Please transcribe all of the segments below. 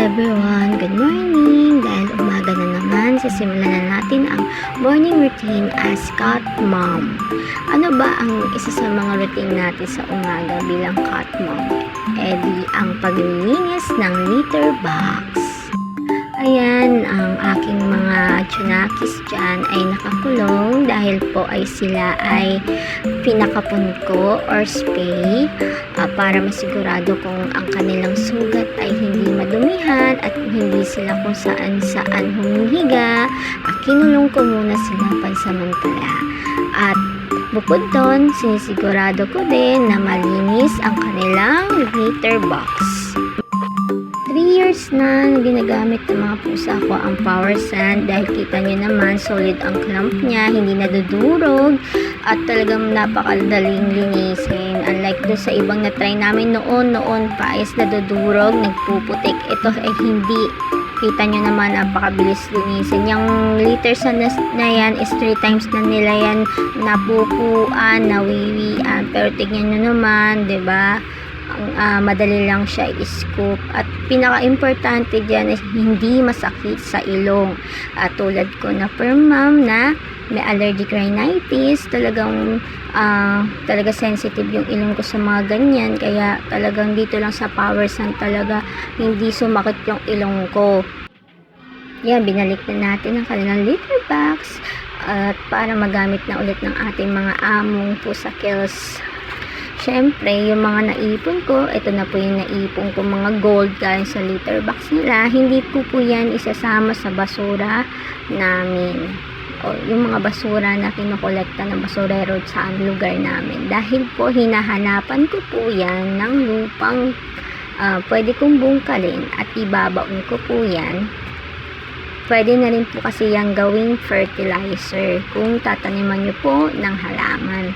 everyone! Good morning! Dahil umaga na naman, sisimulan na natin ang morning routine as cat mom. Ano ba ang isa sa mga routine natin sa umaga bilang cat mom? Di ang paglilinis ng litter box. Ayan, ang aking mga tsunakis dyan ay nakakulong dahil po ay sila ay pinakapun ko or spay para masigurado kung ang kanilang sugat ay hindi madumihan at hindi sila kung saan humihiga. Kinulong ko muna sila pansamantala. At bukod doon, sinisigurado ko din na malinis ang kanilang litter box. 3 years na ginagamit ng mga pusa ko ang Power Sand dahil kita nyo naman solid ang clamp niya, hindi nadudurog at talagang napakadaling linisin. Unlike doon sa ibang na-try namin noon pa is nadudurog, nagpuputik. Ito ay hindi. Kita nyo naman napakabilis linisin. Yung litter sand na yan is 3 times na nila yan napupuan, nawiwian. Pero tignan nyo naman, 'di ba? Madali lang siya i-scoop at pinaka-importante dyan is hindi masakit sa ilong tulad ko na per mom na may allergic rhinitis, talaga sensitive yung ilong ko sa mga ganyan, kaya talagang dito lang sa Power Sand talaga hindi sumakit yung ilong ko. Yan, binalik na natin ang kanilang litter box at para magamit na ulit ng ating mga among pusa kills. Siyempre, yung mga naipon ko, ito na po yung naipon ko mga gold galing sa litter box nila. Hindi po yan isasama sa basura namin. O yung mga basura na kinukolekta ng basurero sa lugar namin. Dahil po hinahanapan ko po yan ng lupang pwede kong bungkalin at ibabaon ko po yan. Pwede na rin po kasi yung gawing fertilizer kung tataniman nyo po ng halaman.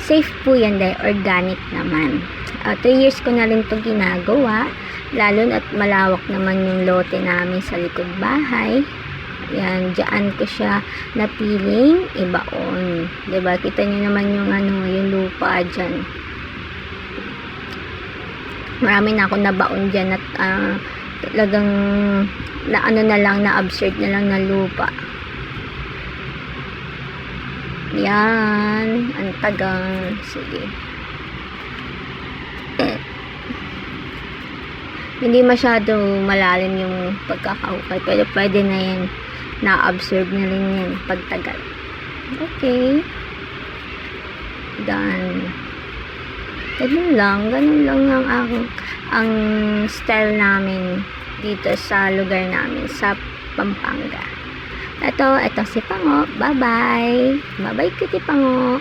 Safe po yan dahil organic naman. 2 years ko na rin ito ginagawa, lalo at malawak naman yung lote namin sa likod bahay. Yan, dyan ko siya napiling ibaon. Diba? Kita nyo naman yung yung lupa dyan. Marami na ako nabaon dyan at talagang na-absorb na lang na lupa. Yan, ang tagal. Sige. Hindi masyado malalim yung pagkakahukay, pero pwede na yan. Na-absorb na rin yan pagtagal. Okay. Done. Ganun lang ang style namin dito sa lugar namin sa Pampanga. Ito si Pango. Bye-bye. Bye-bye, Cutie Pango.